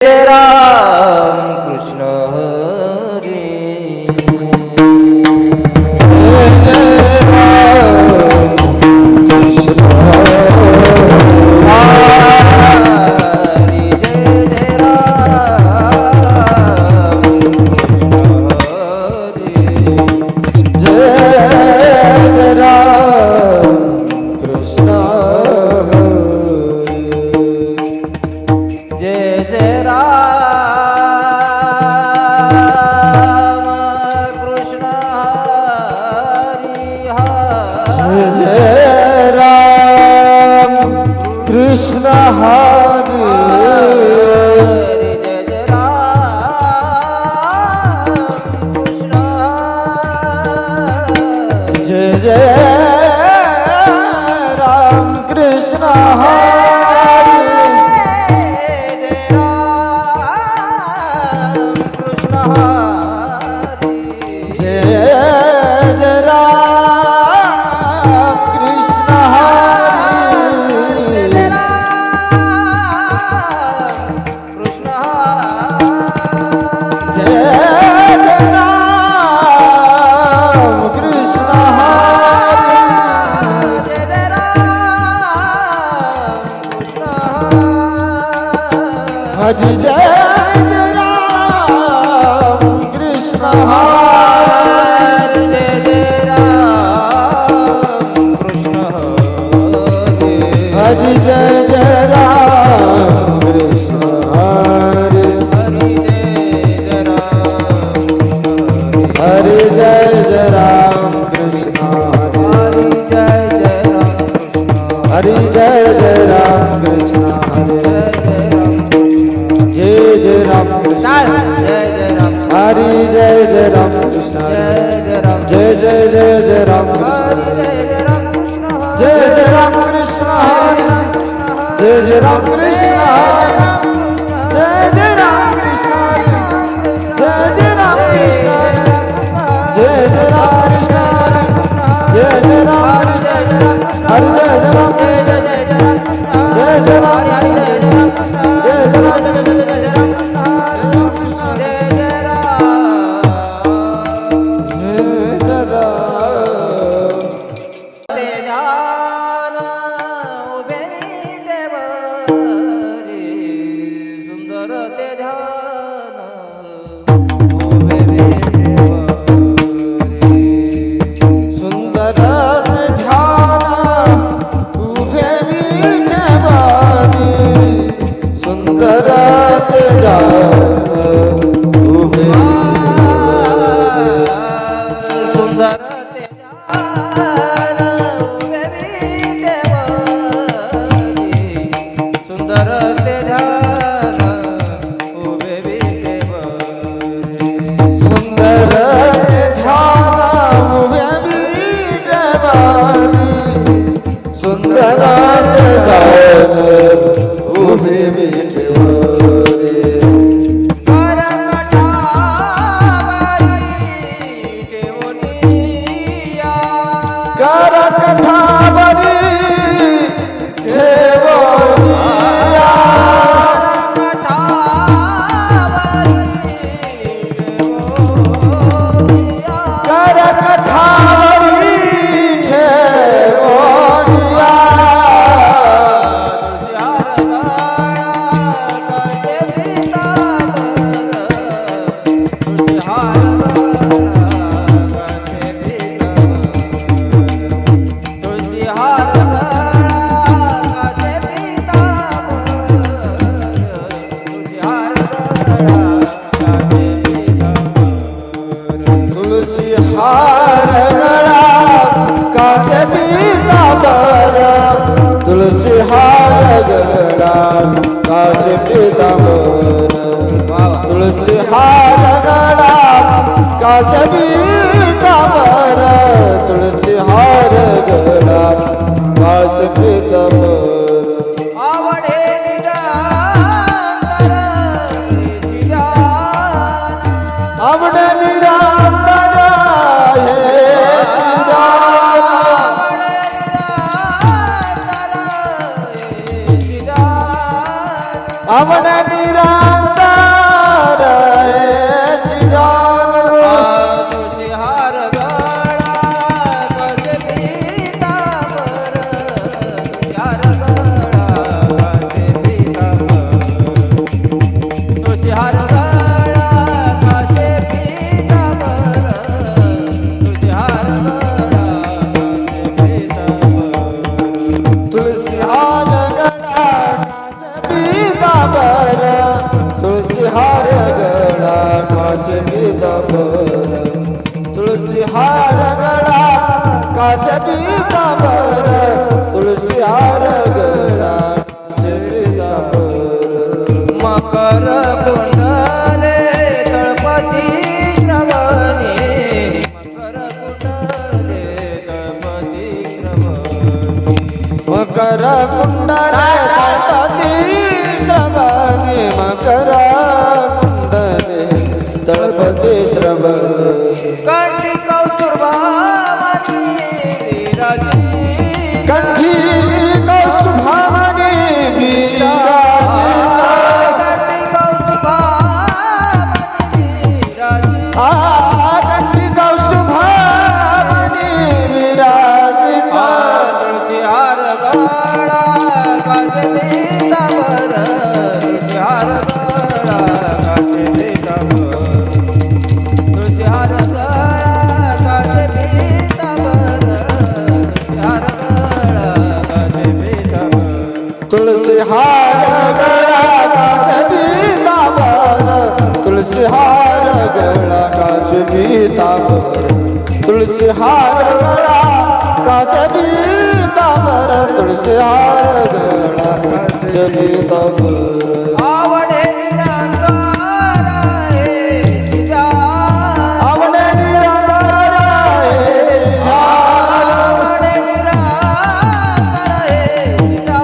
जय राम कृष्ण हरी कृष्ण हरी जय जय राम कृष्ण हरी जय जय राम कृष्ण हरी हरि जय राम कृष्ण हरि जय राम कृष्ण हरि जय जय राम कृष्ण हरि हरि जय जय राम कृष्ण हरि जय जय राम कृष्ण जय जय राम कृष्ण हरि जय जय राम कृष्ण जय जय जय जय राम कृष्ण जय जय राम कृष्ण हरि जय जय राम कृष्ण जय जय राम कृष्ण जय जय राम कृष्ण जय जय राम कृष्ण जय जय राम हरि जय जय राम कृष्ण जय जय राम हरि जय जय राम तुलसी हार गड़ा कासबी तमर तुलसी हार गड़ा कासबी तमर आवडे निरांतर आवडे निरांतर हे चिदान आवडे निरांतर कुंडले तळपती श्रवणी मकर कुंडले तळपती श्रवणी मकर कुंडले तळपती श्रवणी मकर कुंडले तळपती श्रवणी कंठी कौस्तुभावती विराजी कंठी कौस्तुभावनी विराजिता कंठी कौस्तुभावती विराजी कंठी कौस्तुभावनी विराजिता तुळशी हार गळा काचे पीतांबर तुळशी हार गळा काचे पीतांबर तुळशी हार गळा काचे पीतांबर तुळशी हार गळा काचे पीतांबर तुलसी हार गळा काच पीतांबर तुलसी हार गळा काच पीतांबर तुलसी हार गळा काच पीतांबर आवडे निरंकार हे तुझ्या आवडे निराकार आहे आवडे निरंकार हे तुझ्या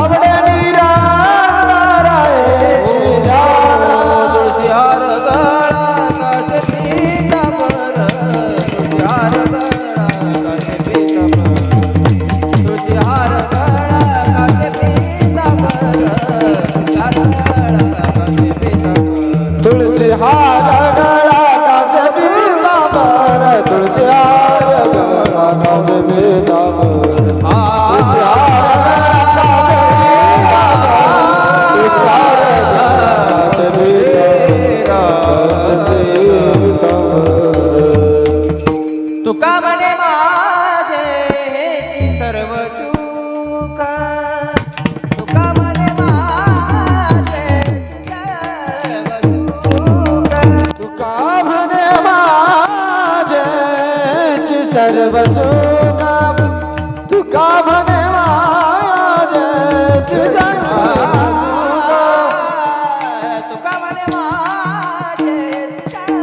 आवडे निराकार आहे तुळशी हार गळा काचे पीतांबर तुळशी हार गळा काचे पीतांबर तुळशी हार गळा काचे पीतांबर तुलसी हार गळा काच पीतांबर तुलसी हार गळा काच पीतांबर तुलसी हार गळा काच पीतांबर तुका म्हणे माझे हेची सर्व सुख तुका म्हणे माझे हेची सर्व सुख तुका म्हणे माझेची सर्व सुख तुका म्हणे माझेची सर्व सुख तुका म्हणे माझे हेची सर्व सुख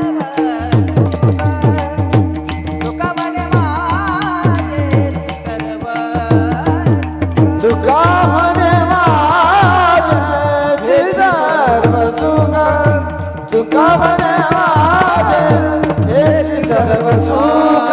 तुका म्हणे माझे हेची सर्व सुख तुका म्हणे माझेची सर्व सुख तुका म्हणे माझेची सर्व सुख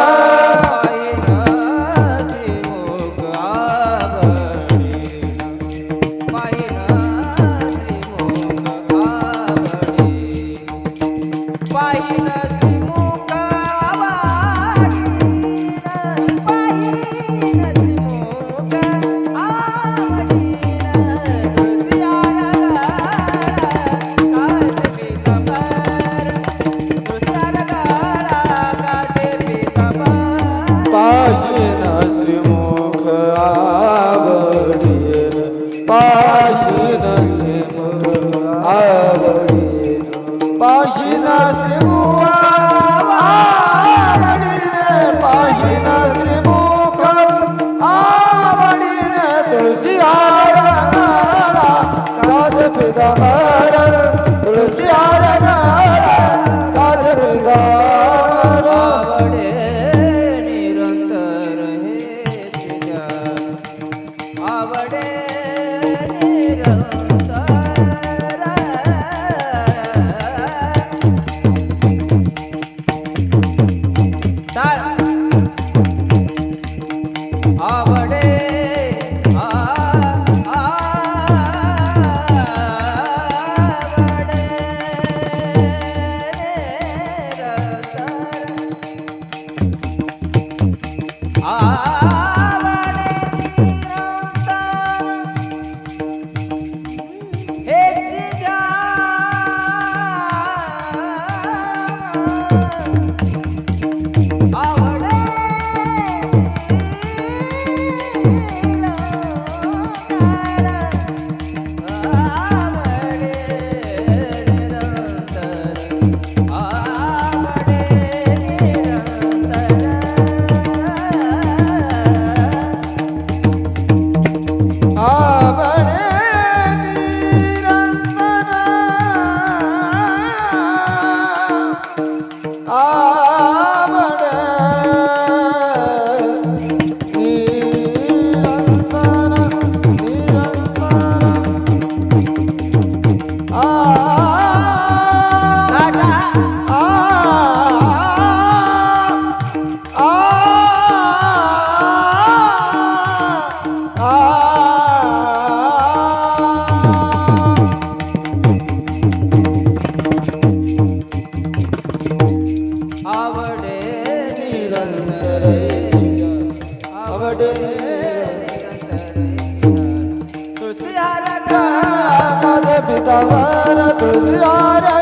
तुझ्या रे